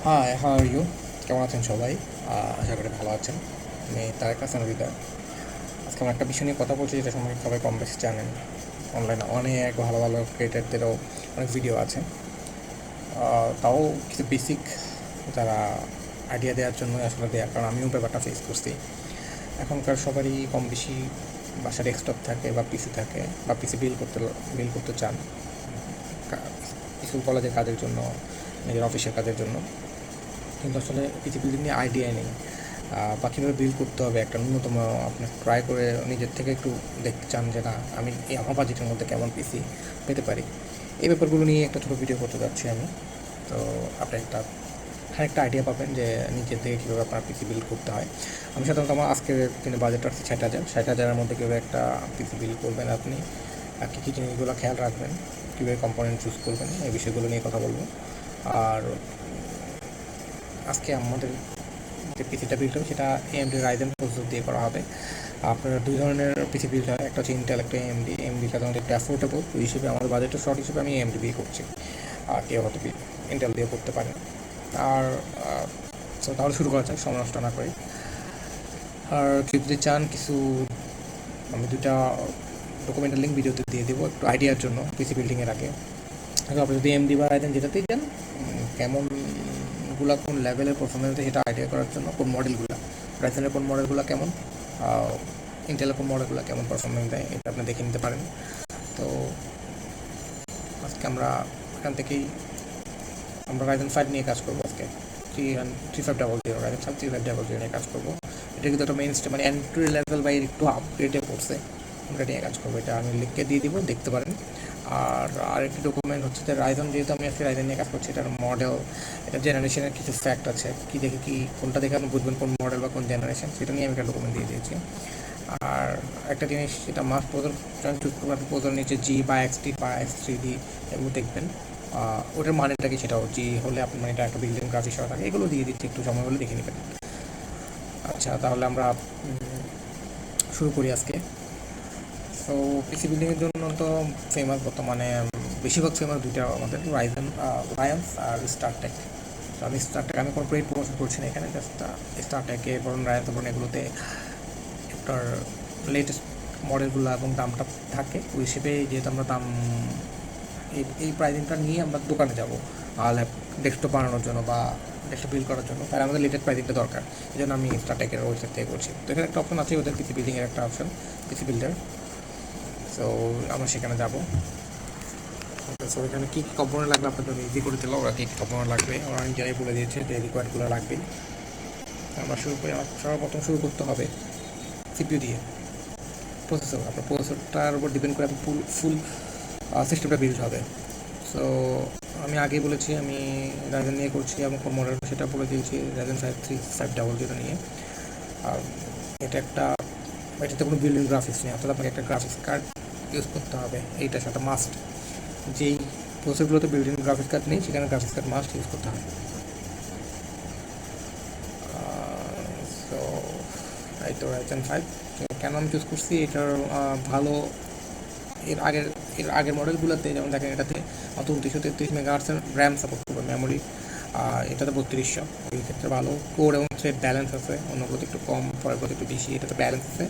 High, how are you? কেমন আছেন সবাই? আশা করি ভালো আছেন। আমি তারেক হাসান হৃদয়। আজকে আমরা একটা বিষয় নিয়ে কথা বলছি, যেটা সম্পর্কে সবাই কম বেশি জানেন। অনলাইনে অনেক ভালো ভালো ক্রিয়েটারদেরও অনেক ভিডিও আছে। তাও কিছু বেসিক যারা আইডিয়া দেওয়ার জন্য আসলে দেওয়া, কারণ আমিও ব্যাপারটা ফেস করছি। এখনকার সবারই কম বেশি বাসার ডেস্কটপ থাকে বা পিসি থাকে, বা পিসি বিল করতে চান স্কুল কলেজের কাজের জন্য, নিজের অফিসের কাজের জন্য। কিন্তু আসলে পিসি বিল্ডিং নিয়ে আইডিয়া নেই, বা কীভাবে বিল্ড করতে হবে একটা ন্যূনতম। আপনি ট্রাই করে নিজের থেকে একটু দেখতে চান যে না, আমি এই আমার বাজেটের মধ্যে কেমন পিসি পেতে পারি। এই ব্যাপারগুলো নিয়ে একটা ছোটো ভিডিও করতে যাচ্ছি আমি। তো আপনি একটা আইডিয়া পাবেন যে নিজের থেকে কীভাবে আপনার পিসি বিল্ড করতে হয়। আমি সাধারণত আমার আজকের দিনে বাজেট রাখছি 60,000 মধ্যে কীভাবে একটা পিসি বিল্ড করবেন আপনি, আর কী কী জিনিসগুলো খেয়াল রাখবেন, কীভাবে কম্পোনেন্ট চুজ করবেন, এই বিষয়গুলো নিয়ে কথা বলবো। আর আজকে আমাদের যে পিসিটা বিল্ড হবে সেটা এএমডি রাইজেন প্রসেসর দিয়ে করা হবে। আপনার দুই ধরনের পিসি বিল্ড হয়, একটা হচ্ছে ইন্টেল, একটা এএমডি সাধারণত একটু অ্যাফোর্ডেবল ওই হিসেবে, আমাদের বাজেটের শর্ট হিসেবে আমি এএমডি দিয়ে করছি। আর কেউ হয়তো ইন্টেল দিয়ে করতে পারেন। আর তো তাহলে শুরু করা যায় সময় নষ্ট না করে। আর কেউ যদি চান কিছু, আমি দুটা ডকুমেন্টাল লিঙ্ক ভিডিওতে দিয়ে দেবো একটু আইডিয়ার জন্য পিসি বিল্ডিংয়ের আগে। আপনি যদি এমডি বা রাইজেন যেটাতেই যান, কেমন কোন লেভেলের পারফরমেন্স সেটা আইডিয়া করার জন্য, কোন মডেলগুলো রাইজেনের কোন মডেলগুলো কেমন, ইন্টেলের কোন মডেলগুলো কেমন পারফরমেন্স দেয়, এটা আপনি দেখে নিতে পারেন। তো আজকে আমরা এখান থেকেই আমরা রাইজেন 5 নিয়ে কাজ করবো। আজকে 3500 রাইজেন 3500 নিয়ে কাজ করবো। এটা কিন্তু একটা মেইন স্টেপ, মানে এন্ট্রি লেভেল বা একটু আপগ্রেডে পড়ছে, আমরা নিয়ে কাজ করবো। এটা আমি লিখে দিয়ে দিব, দেখতে পারেন। আর আরেকটি ডকুমেন্ট হচ্ছে যে রাইজন, যেহেতু আমি আজকে রাইজন নিয়ে কাজ করছি, এটার মডেল, এটা জেনারেশনের কিছু ফ্যাক্ট আছে, কি দেখে কি কোনটা দেখে আপনি বুঝবেন কোন মডেল বা কোন জেনারেশন, সেটা নিয়ে আমি একটা ডকুমেন্ট দিয়ে দিয়েছি। আর একটা জিনিস, সেটা মাস্ট চুজ করবো আপনি প্রোজোর নিচে জি বা এক্সটি বা এক্স3ডি, এগুলো দেখবেন ওটার মানেটা কি, সেটাও জি হলে আপনি মানে এটা একটা বিল্ডিং গ্রাফিক্স থাকে, এগুলো দিয়ে দিচ্ছি, একটু সময় হলে দেখে নেবেন। আচ্ছা, তাহলে আমরা শুরু করি আজকে। তো পিসি বিল্ডিংয়ের জন্য তো ফেমাস বর্তমানে বেশিরভাগ ফেমাস দুইটা আমাদের, রায়ান্স আর স্টারটেক। তো আমি স্টারটেক, আমি কোনো পেইড প্রমোশন করছি না এখানে, জাস্ট স্টারটেকে বরং রায়ান্স বরং এগুলোতে একটার লেটেস্ট মডেলগুলো এবং দামটা থাকে ওই হিসেবে, যেহেতু আমরা দাম এই প্রাইজিংটা নিয়ে আমরা দোকানে যাবো ডেস্কটপ বানানোর জন্য বা ডেস্কটপ বিল্ড করার জন্য, তাহলে আমাদের লেটেস্ট প্রাইজিংটা দরকার। এই জন্য আমি স্টারটেকের ওয়েবসাইট থেকে করছি। তো এখানে একটা অপশন আছে ওদের পিসি বিল্ডিংয়ের একটা অপশন, পিসি বিল্ডার। সো আমরা সেখানে যাবো। সো এখানে কী কী কম্পোনেন্ট লাগবে আপনার জন্য ইজি করে দিল, ওরা কী কী কম্পোনেন্ট লাগবে ওরা নিজেরাই বলে দিয়েছে যে রিকোয়ার্ডগুলো লাগবে। আমরা শুরু করি। আমার সর্বপ্রথম শুরু করতে হবে সিপিইউ দিয়ে। প্রসেসর, আপনার প্রসেসরটার উপর ডিপেন্ড করে ফুল সিস্টেমটা বিল্ড হবে। সো আমি আগেই বলেছি আমি রাইজেন নিয়ে করছি, এবং কোন মডেল সেটা বলে দিয়েছি, রাইজেন 3500 নিয়ে। আর এটাতে কোনো বিল্ডিং গ্রাফিক্স নেই, অর্থাৎ আপনাকে একটা গ্রাফিক্স কার্ড ইউজ করতে হবে, এইটার সাথে মাস্ট। যেই প্রসেসরগুলোতে বিল্ডিং গ্রাফিক্স কার্ড নেই সেখানে গ্রাফিক্স কার্ড মাস্ট ইউজ করতে হবে। সো এই তো রাইজেন 5 কেন আমি চুজ করছি, এটার ভালো, এর আগের আগের মডেলগুলোতে যেমন দেখেন, এটাতে 3433 মেগাহার্টসের র্যাম সাপোর্ট করবে, মেমোরি এটাতে 3200, এই ক্ষেত্রে ভালো। কোর এবং থ্রেড ব্যালেন্স আছে, অন্যগুলোতে একটু কম, পরেরগুলোতে একটু বেশি, এটাতে ব্যালেন্স আছে।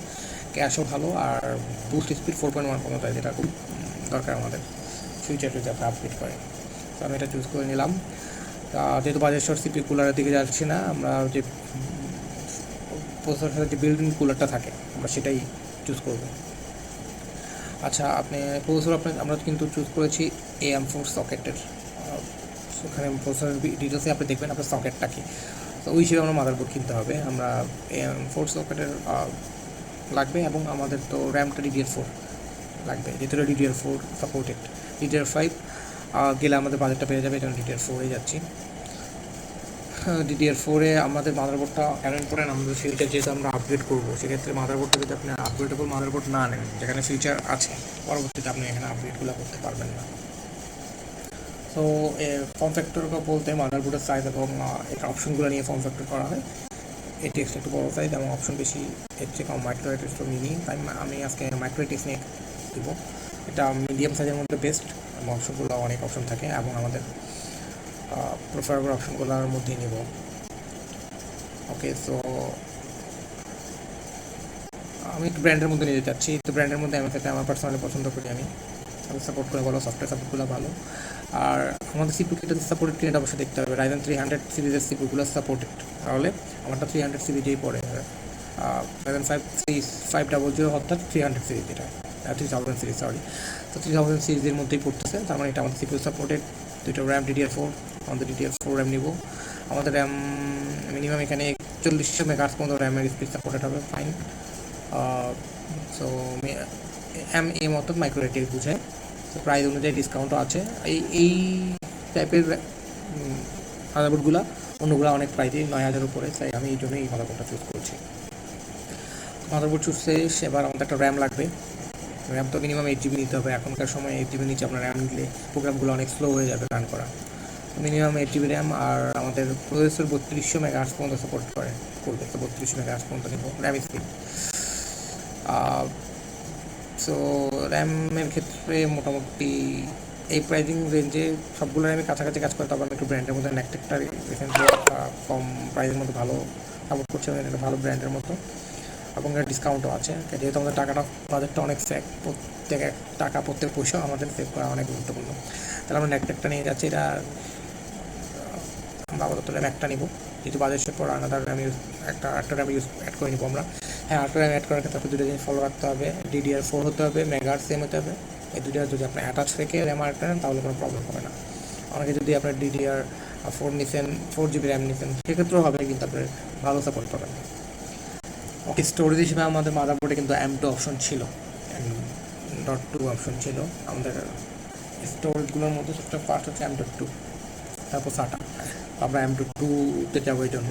ক্যাশও ভালো, আর বুস্ট স্পিড 4.1 পর্যন্ত, যেটা খুব দরকার আমাদের ফিউচারে যাতে আপডেট করে। তো আমি এটা চুজ করে নিলাম। যেহেতু বাজার শর্ট, সিপি কুলারের দিকে যাচ্ছি না, আমরা যে প্রসেসরের যে বিল্ডিং কুলারটা থাকে আমরা সেটাই চুজ করব। আচ্ছা, প্রসেসর আমরা কিন্তু চুজ করেছি AM4 সকেটের। ওখানে প্রসেসরের ডিটেলসে আপনি দেখবেন আপনার সকেটটা কি, তো ওই হিসেবে আমরা মাদারবোর্ড কিনতে হবে। আমরা AM4 সকেটের লাগবে, এবং আমাদের তো র্যামটা DDR4 লাগবে, যেহেতু DDR4 সাপোর্টেড। DDR5 গেলে আমাদের বাজেটটা পেয়ে যাবে, এই জন্য DDR4 যাচ্ছি। DDR4 আমাদের মাদারবোর্ডটা কেন ইম্পর্টেন্ট, আমাদের ফিউচার যেহেতু আমরা আপগ্রেড করবো, সেক্ষেত্রে মাদারবোর্ডটা যদি আপনি আপগ্রেডেবল মাদারবোর্ড না নেন, যেখানে ফিউচার আছে, পরবর্তীতে আপনি এখানে আপগ্রেডগুলো করতে পারবেন না। সো ফর্ম ফ্যাক্টর বলতে মাদারবোর্ডের সাইজ এবং এটা অপশনগুলো নিয়ে ফর্ম ফ্যাক্টর করা হয়। এই টেক্সট একটু বড় সাইজ এবং অপশন বেশি, এর চেয়ে কম মাইক্রো টেক্সট মিনি, তাই আমি আজকে মাইক্রো টেক্সট নিয়ে দেবো। এটা মিডিয়াম সাইজের মধ্যে বেস্ট, এবং অপশনগুলো অনেক অপশন থাকে, এবং আমাদের প্রেফারেবল অপশনগুলোর মধ্যেই নিব। ওকে, সো আমি একটু ব্র্যান্ডের মধ্যে নিতে চাচ্ছি। তো ব্র্যান্ডের মধ্যে এমএসএটা আমার পার্সোনালি পছন্দ করি আমি সাপোর্ট করে ভালো, সফটওয়্যার সাপোর্টগুলো ভালো। আর আমাদের সিপিউ কিটাতে সাপোর্টেড কিনা অবশ্যই দেখতে হবে। রাইজেন 300 সিরিজের সিপিউগুলো সাপোর্টেড, তাহলে আমারটা 300 সিরিজেই পড়ে। রাইজেন 500 অর্থাৎ 300 সিরিজ, এটা 3000 সিরিজ, সরি। তো 3000 সিরিজের মধ্যেই পড়তেছে, তার মানে এটা আমাদের সিপিউ সাপোর্টেড। দুটো র্যাম DDR4, আমাদের DDR4 র্যাম নিব। আমাদের র্যাম মিনিমাম এখানে 4100 মেগাহার্টজ পর্যন্ত র্যামের স্পিড সাপোর্টেড হবে, ফাইন। সো এম অর্থাৎ মাইক্রো রেটিএক্স বুঝায়। তো প্রাইস অনুযায়ী ডিসকাউন্টও আছে। এই টাইপের মাদারবোর্ডগুলো অন্যগুলো অনেক প্রাইসে 9000 উপরে, তাই আমি এই জন্যই এই মাদারবোর্ডটা চুজ করছি। মাদারবোর্ড চুজ শেষ, এবার আমাদের একটা র্যাম লাগবে। র্যাম তো মিনিমাম 8GB নিতে হবে। এখনকার সময় 8GB নিচে আপনার র্যাম নিলে প্রোগ্রামগুলো অনেক স্লো হয়ে যাবে রান করা। Minimum 8GB RAM. আর আমাদের প্রসেসর 3200 মেগাহার্টজ পর্যন্ত সাপোর্ট করবে, তো 3200 মেগাহার্টজ পর্যন্ত নিব র্যাম স্পিড। সো র্যামের ক্ষেত্রে মোটামুটি এই প্রাইজিং রেঞ্জে সবগুলো র্যামই কাছাকাছি কাজ করে। তবে আমি একটু ব্র্যান্ডের মধ্যে ন্যাকটেকটা রিসেন্টলি কম প্রাইসের মধ্যে ভালো সাপোর্ট করছে, একটা ভালো ব্র্যান্ডের মতো, এবং এর ডিসকাউন্টও আছে। যেহেতু আমাদের বাজেটটা অনেক প্রত্যেক পয়সা আমাদের সেভ করা অনেক গুরুত্বপূর্ণ, তাহলে আমরা ন্যাকটেকটা নিয়ে যাচ্ছি। এটা আমরা আপাতত র্যাম একটা নিব, যেহেতু বাজেট শেষ পর আলাদা র্যাম একটা র্যাম অ্যাড করে নিব আমরা। হ্যাঁ, আরেকটা র্যাম অ্যাড করার ক্ষেত্রে আপনার দুটো জিনিস ফলো রাখতে হবে। DDR4 হতে হবে, মেগাহার্টজ সেম হতে হবে। এই দুটো যদি আপনি অ্যাটাচ রেখে র্যাম অ্যাড করেন তাহলে কোনো প্রবলেম হবে না। অনেকে যদি আপনার DDR4 নিছেন, 4GB র্যাম নিছেন, সেক্ষেত্রেও হবে, কিন্তু আপনার ভালো সাপোর্ট পাবেন। ওকে, স্টোরেজ হিসেবে আমাদের মাদারবোর্ডে কিন্তু M.2 অপশন ছিল, M.2 অপশন ছিল। আমাদের স্টোরেজগুলোর মধ্যে সবচেয়ে ফার্স্ট হচ্ছে M.2, তারপর SATA। আমরা M.2-তে যাবো এই জন্য।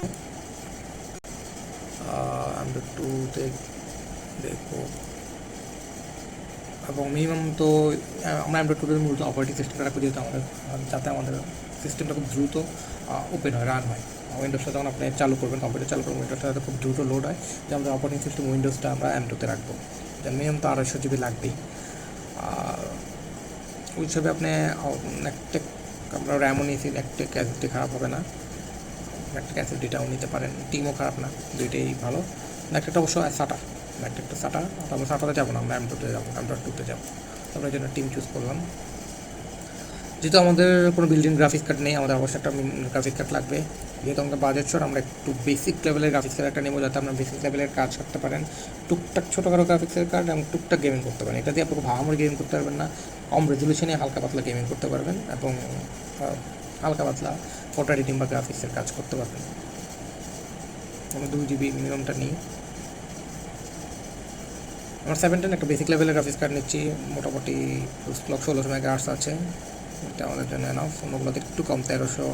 M.2-তে দেখবো, এবং মিনিমাম তো আমরা M.2-তে মূলত অপারেটিং সিস্টেমটা রাখবো, যেহেতু যাতে আমাদের সিস্টেমটা খুব দ্রুত ওপেন হয়, রান হয়। উইন্ডোজটা যখন আপনি চালু করবেন, কম্পিউটার চালু করবেন, উইন্ডোজটা যাতে খুব দ্রুত লোড হয়, যে আমাদের অপারেটিং সিস্টেম উইন্ডোজটা আমরা M.2-তে রাখবো। মিনিমাম তো 250GB লাগবেই। ওই হিসাবে আপনি একটা আমরা র্যামও নিয়েছি, একটা SSD খারাপ হবে না, একটা SSDটাও নিতে পারেন, টিমও খারাপ না, দুইটাই ভালো। একটা অবশ্য SATA, একটা SATA, আমরা SATA-তে যাবো না, আমরা M.2-তে যাবো, M.2-তে যাবো। আমরা এই জন্য টিম চুজ করলাম। যেহেতু আমাদের কোনো বিল্ডিং গ্রাফিক্স কার্ড নেই, আমাদের অবশ্যই একটা গ্রাফিক্স কার্ড লাগবে। যেহেতু আমাদের বাজেট শর্ট, আমরা একটু বেসিক লেভেলের গ্রাফিক্স কার্ড একটা নেবো, যাতে আপনার বেসিক লেভেলের কাজ করতে পারেন। টুকটাক ছোটোখাটো গ্রাফিক্সের কার্ড এবং টুকটাক গেমিং করতে পারেন। এটা দিয়ে আপনি ভালো গেমিং করতে পারবেন না, কম রেজলিউশনে হালকা পাতলা গেমিং করতে পারবেন, এবং হালকা পাতলা ফটো এডিটিং বা গ্রাফিক্সের কাজ করতে পারবেন। আমরা 2GB মিনিমামটা নিই। আমরা 710 একটা বেসিক লেভেলের গ্রাফিক্স কার্ড নিচ্ছি, মোটামুটি ক্লক 1600 মেগাহার্টজ আছে, এটা আমাদের জন্য এনাফ। অন্যগুলোতে একটু কম, 1300,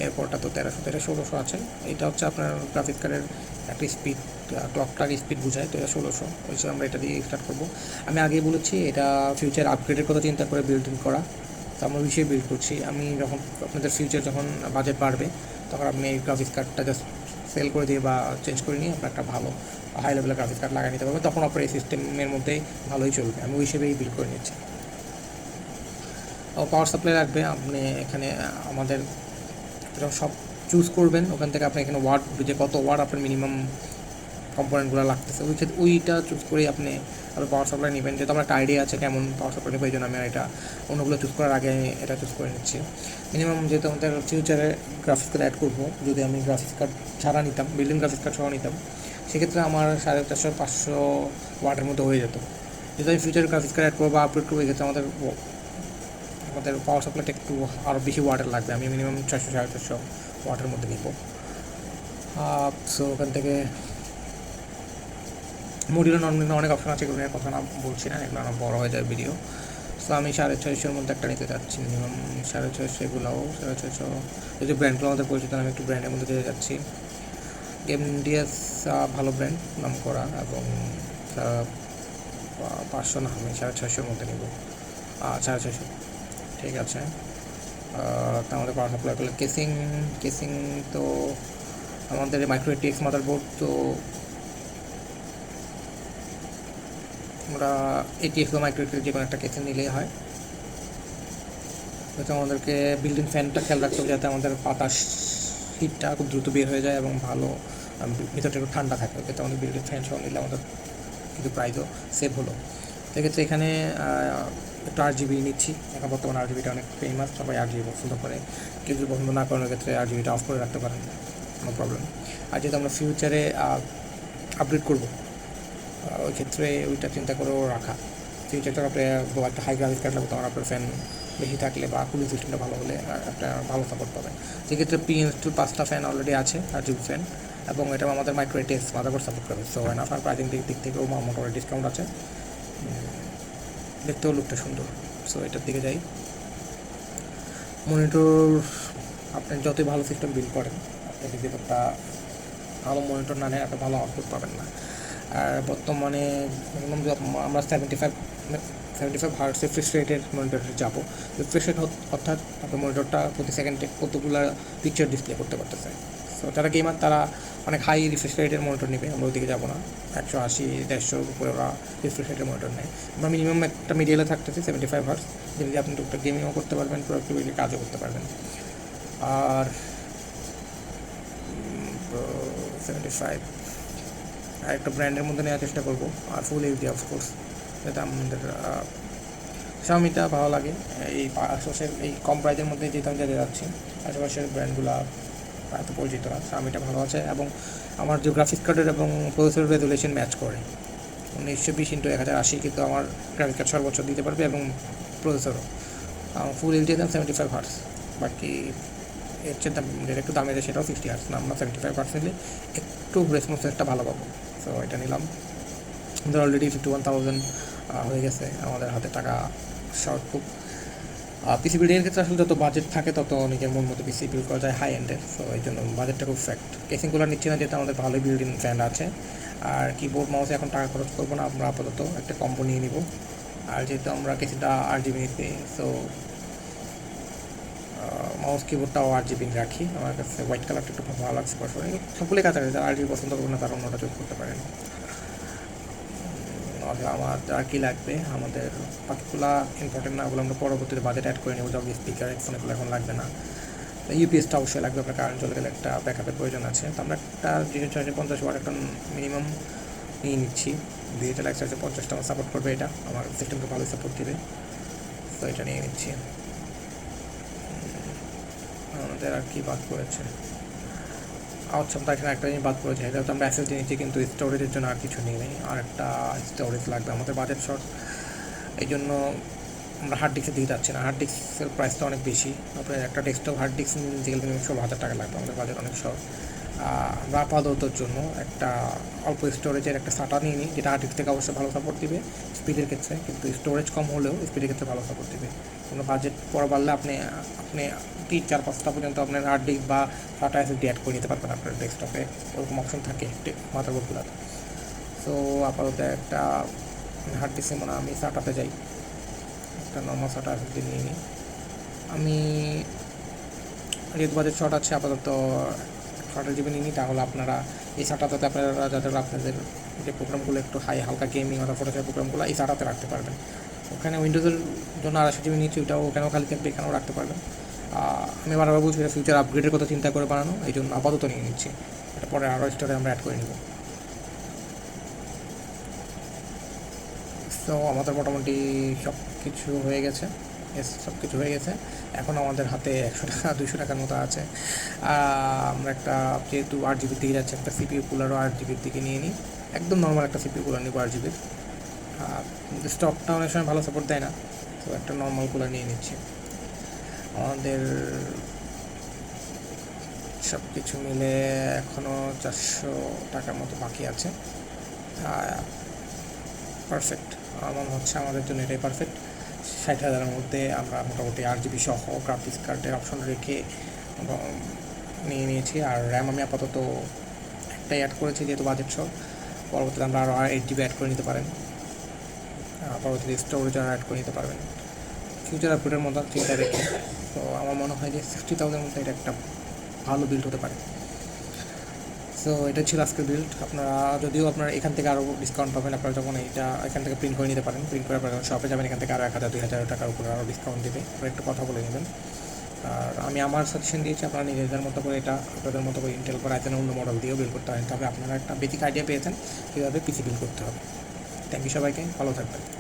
এরপরটা তো 1600 আছে। এটা হচ্ছে আপনার গ্রাফিক্স কার্ডের একটা স্পিড, ক্লকটার স্পিড বোঝায়, তো এটা 1600, ওই হিসেবে আমরা এটা দিয়ে স্টার্ট করবো। আমি আগেই বলেছি এটা ফিউচার আপগ্রেডের কথা চিন্তা করে বিল্ডিং করা, তো আমরা বিষয়ে বিল্ড করছি। আমি যখন আপনাদের ফিউচার যখন বাজেট বাড়বে, তখন আপনি এই গ্রাফিক্স কার্ডটা জাস্ট সেল করে দিয়ে বা চেঞ্জ করে নিয়ে আপনার একটা ভালো হাই লেভেলের গ্রাফিক্স কার্ড লাগিয়ে নিতে পারবেন, তখন আপনার এই সিস্টেমের মধ্যেই ভালোই চলবে। আমি ওই হিসেবেই বিল্ড করে নিচ্ছি। পাওয়ার সাপ্লাই লাগবে। আপনি এখানে আমাদের যখন সব চুজ করবেন, ওখান থেকে আপনি এখানে ওয়াট, যে কত ওয়াট আপনার মিনিমাম কম্পোনেন্টগুলো লাগতেছে, ওইটা চুজ করেই আপনি পাওয়ার সাপ্লাই নেবেন। যেহেতু আমার একটা আইডিয়া আছে কেমন পাওয়ার সাপ্লাই নেবে, এই জন্য আমি এটা অন্যগুলো চুজ করার আগে আমি এটা চুজ করে নিচ্ছি। মিনিমাম যেহেতু আমাদের ফিউচারে গ্রাফিক্স কার্ড অ্যাড করবো, যদি আমি গ্রাফিক্স কার্ড ছাড়া নিতাম, বিল্ডিং গ্রাফিক্স কার্ড ছাড়া নিতাম, সেক্ষেত্রে আমার 450-500 ওয়াটের মধ্যে হয়ে যেত। যদি আমি ফিউচারে গ্রাফিক্স কার্ড অ্যাড করবো বা আপগ্রেড করবো, এক্ষেত্রে আমাদের পাওয়ার সাপ্লাইটা একটু আরও বেশি ওয়াটের লাগবে। আমি মিনিমাম 400-450 ওয়াটের মধ্যে নিব। সো ওখান থেকে মডিউলার নন অনেক অপশন আছে, এগুলো নিয়ে কথা না বলছি না, এগুলো আমার বড় হয়ে যায় ভিডিও। সো আমি 650-র মধ্যে একটা নিতে চাচ্ছি, মিনিমাম 650, এগুলোও 650। যদি ব্র্যান্ডগুলো আমাদের পরিচিত, আমি একটু ব্র্যান্ডের মধ্যে যেতে যাচ্ছি। গেমডিএস ভালো ব্র্যান্ড, নাম করা, এবং 500 না, আমি 650-র মধ্যে নিব। 650, ঠিক আছে। তা আমাদের পাওয়ার সাপ্লাই করলে কেসিং তো আমাদের মাইক্রো টিএক্স মাদারবোর্ড, তো আমরা ATX বা মাইক্রো যে কোনো একটা কেসিং নিলেই হয়। হয়তো আমাদেরকে বিল্ডিং ফ্যানটা খেয়াল রাখতে হবে যাতে আমাদের বাতাস হিটটা খুব দ্রুত বের হয়ে যায় এবং ভালো ভিতরটা একটু ঠান্ডা থাকে, যাতে আমাদের বিল্ডিং ফ্যান সহ নিলে আমাদের কিন্তু প্রাইসও সেভ হলো। সেক্ষেত্রে এখানে একটু RGB নিচ্ছি। এখন বর্তমানে RGBটা অনেক ফেমাস, সবাই RGB পছন্দ করে। কেউ যদি পছন্দ না করার ক্ষেত্রে RGBটা অফ করে রাখতে পারেন, নো প্রবলেম। আর যেহেতু আমরা ফিউচারে আপগ্রেড করবো, ওই ক্ষেত্রে ওইটা চিন্তা করেও রাখা। ফিউচারটা আপনি একটা হাই গ্রাফিক্স কার্ড লাগবে, তখন আপনার ফ্যান বেশি থাকলে বা কুলিং সিস্টেমটা ভালো হলে একটা ভালো সাপোর্ট পাবেন। সেক্ষেত্রে PM2 5টা ফ্যান অলরেডি আছে, RGB ফ্যান, এবং এটা আমাদের মাইক্রো ATX মাদারবোর্ড সাপোর্ট করবে। সো আপনার প্রাইসিং দিক থেকেও মোটামুটি ডিসকাউন্ট আছে, দেখতেও লুকটা সুন্দর। সো এটার দিকে যাই। মনিটর আপনি যতই ভালো সিস্টেম বিল্ড করেন, আপনি যদি একটা ভালো মনিটর না নেন, আপনি ভালো আউটপুট পাবেন না। আর বর্তমানে আমরা 75 হার্টস রিফ্রেশ রেটের মনিটরে যাবো। রিফ্রেশ রেট অর্থাৎ আপনার মনিটরটা প্রতি সেকেন্ডে কতগুলো পিকচার ডিসপ্লে করতে পারতেছে। সো যারা গেমার তারা অনেক হাই রিফ্রেশ রেটের মনিটর নেবে, আমরা ওইদিকে যাবো না। 180, 150 উপরে ওরা রিফ্রেশ রেটের মনিটর নেয়। আমরা মিনিমাম একটা মিডিয়ালে থাকতেছি 75 হার্টস, যদি আপনি টুকটাক গেমিংও করতে পারবেন, প্রোডাক্টিভিটি কাজও করতে পারবেন। আর 75 আর একটা ব্র্যান্ডের মধ্যে নেওয়ার চেষ্টা করবো, আর ফুল এইচডি অফকোর্স, যাতে আমাদের Xiaomiটা ভালো লাগে। এই আশেপাশের এই কম প্রাইসের মধ্যে যেহেতু আমি যাচ্ছি, আশেপাশের ব্র্যান্ডগুলো এত পরিচিত না। Xiaomiটা ভালো আছে এবং আমার যে গ্রাফিক্স কার্ডের এবং প্রসেসর রেজুলেশন ম্যাচ করে। 1920x1080, কিন্তু আমার গ্রাফিক্স কার্ড সর্বোচ্চ দিতে পারবে এবং প্রসেসরও ফুল এইচডি দাম 75 হার্টস। বাকি এর চেয়ে দাম যেটা একটু দামের, সেটাও 60 হার্টস না, আমরা 75 হার্টস নিলে একটু রেসপন্সটা ভালো পাবো। সো এটা নিলাম। আমাদের অলরেডি 51,000 হয়ে গেছে, আমাদের হাতে টাকা শর্ট খুব। পিসি বিল্ডিংয়ের ক্ষেত্রে আসলে যত বাজেট থাকে তত নিজের মন মতো পিসি বিল্ড করা যায় হাই এন্ডের। সো এই জন্য বাজেটটা খুব ফ্যাক্ট। কেসিংগুলো নিচ্ছি না, যেহেতু আমাদের ভালোই বিল্ডিং ফ্যান আছে। আর কিবোর্ড মাউসে এখন টাকা খরচ করবো না, আমরা আপাতত একটা কম্বো নিয়ে নিব। আর যেহেতু আমরা কিছুটা RGB নিচ্ছি, সো মাউস কিবোর্ডটাও RGB রাখি। আমার কাছে হোয়াইট কালারটা একটু ভালো লাগছে পার্সোনালি। সকলেই কাছাকাছি, যারা RGB পছন্দ করবেন না তারা অন্যটা চুজ করতে পারেন। আমার আর কি লাগবে, আমাদের বাকিগুলো ইম্পর্টেন্ট না, ওগুলো আমরা পরবর্তীতে বাজেট অ্যাড করে নেব। যখন স্পিকার হেডফোন এগুলো এখন লাগবে না। ইউপিএসটা অবশ্যই লাগবে, আপনার কারেন্ট চলে গেলে একটা ব্যাকআপের প্রয়োজন আছে। তো আমরা একটা 250 ওয়াট একটা মিনিমাম নিয়ে নিচ্ছি। ডিজিটাল এক্সচার্জে 50টা আমার সাপোর্ট করবে, এটা আমার সিস্টেমকে ভালোই সাপোর্ট দেবে। তো এটা নিয়ে নিচ্ছি। আমাদের আর কি বাদ পড়েছে, আচ্ছা আমরা এখানে একটা জিনিস বাদ পড়েছে, এটা তো আমরা SSD নিচ্ছি, কিন্তু স্টোরেজের জন্য আর কিছু নিয়ে নেই। আর একটা স্টোরেজ লাগবে, আমাদের বাজেট শর্ট, এই জন্য আমরা হার্ড ডিস্কের দিকে যাচ্ছি না। হার্ড ডিস্কের প্রাইসটা অনেক বেশি, আপনার একটা ডেস্কটপ হার্ড ডিস্ক নিতে গেলে 16,000 টাকা লাগবে, আমাদের বাজেট অনেক শর্ট। আমরা আপাততর জন্য একটা অল্প স্টোরেজের একটা SATA নিয়ে নিই, যেটা হার্ড ডিস্ক থেকে অবশ্যই ভালো সাপোর্ট দিবে স্পিডের ক্ষেত্রে, কিন্তু স্টোরেজ কম হলেও স্পিডের ক্ষেত্রে ভালো সাপোর্ট দিবে। কোনো বাজেট পর বাড়লে আপনি 3-4-5টা পর্যন্ত আপনার হার্ড ডিস্ক বা SATA SSD অ্যাড করে নিতে পারবেন আপনার ডেস্কটপে, ওরকম অপশন থাকে মাদারবোর্ডগুলোতে। সো আপাতত একটা হার্ড ডিস্কে মানে আমি SATAতে যাই, একটা নর্মাল SATA SSD নিয়ে নিই। আমি যেহেতু বাজেট শর্ট আছে, আপাতত 60 GB নিয়ে নিই। তাহলে আপনারা এই SATAতে আপনারা যাতে আপনাদের যে প্রোগ্রামগুলো একটু হালকা গেমিং অথবা ফটোশপ প্রোগ্রামগুলো এই SATAতে রাখতে পারবেন। ওখানে উইন্ডোজের জন্য 250 GB নিচ্ছি, ওটাও ওখানেও খালি থাকবে, এখানেও রাখতে পারবেন। আমি বারবার বলছি এটা ফিউচার আপগ্রেডের কথা চিন্তা করে বানানো, এই জন্য আপাতত নিয়ে নিচ্ছি। এটা পরে আরও স্টোরে আমরা অ্যাড করে নিব। সো আমাদের মোটামুটি সব কিছু হয়ে গেছে, সব কিছু হয়ে গেছে। এখন আমাদের হাতে 100 টাকা 200 টাকার মতো আছে। আমরা একটা, যেহেতু 8 GB দিকে যাচ্ছে, একটা CPU কুলারও 8 GB দিকে নিয়ে নিই। একদম নর্মাল একটা CPU কুলার নিব 8 GB। স্টকটা অনেক সময় ভালো সাপোর্ট দেয় না, তো একটা নর্মাল কুলার নিয়ে নিচ্ছি। আমাদের সব কিছু মিলে এখনও 400 টাকার মতো বাকি আছে। পারফেক্ট, আমার মনে হচ্ছে আমাদের জন্য এটাই পারফেক্ট। 60,000-এর মধ্যে আমরা মোটামুটি 8 GB সহ গ্রাফিক্স কার্ডের অপশন রেখে নিয়ে নিয়েছি। আর র্যাম আমি আপাতত একটাই অ্যাড করেছি, যেহেতু বাজেট শর্ট। পরবর্তীতে আমরা আরও 8 GB অ্যাড করে নিতে পারেন, পরবর্তীতে স্টোরেজ আরও অ্যাড করে নিতে পারবেন ফিউচার আপগ্রেডের মতো চিন্তা রেখে। তো আমার মনে হয় যে 60,000-এর মধ্যে এটা একটা ভালো বিল্ড হতে পারে। সো এটা ছিল আজকের বিল্ড। আপনারা যদিও আপনারা এখান থেকে আরও ডিসকাউন্ট পাবেন, আপনারা যখন এটা এখান থেকে প্রিন্ট করে নিতে পারেন, প্রিন্ট করে আপনারা শপে যাবেন, এখান থেকে আরও 1000-2000 টাকার উপরে আরও ডিসকাউন্ট দেবে, আপনারা একটু কথা বলে নেবেন। আর আমি আমার সাজেশন দিয়েছি, আপনারা নিজেদের মতো করে এটা আপনাদের মতো করে ইন্টেল বা রাইজেনের অন্য মডেল দিয়েও বিল করতে পারেন, তবে আপনারা একটা বেসিক আইডিয়া পেয়েছেন কীভাবে পিসি বিল করতে হবে। থ্যাংক ইউ সবাইকে, ভালো থাকবেন।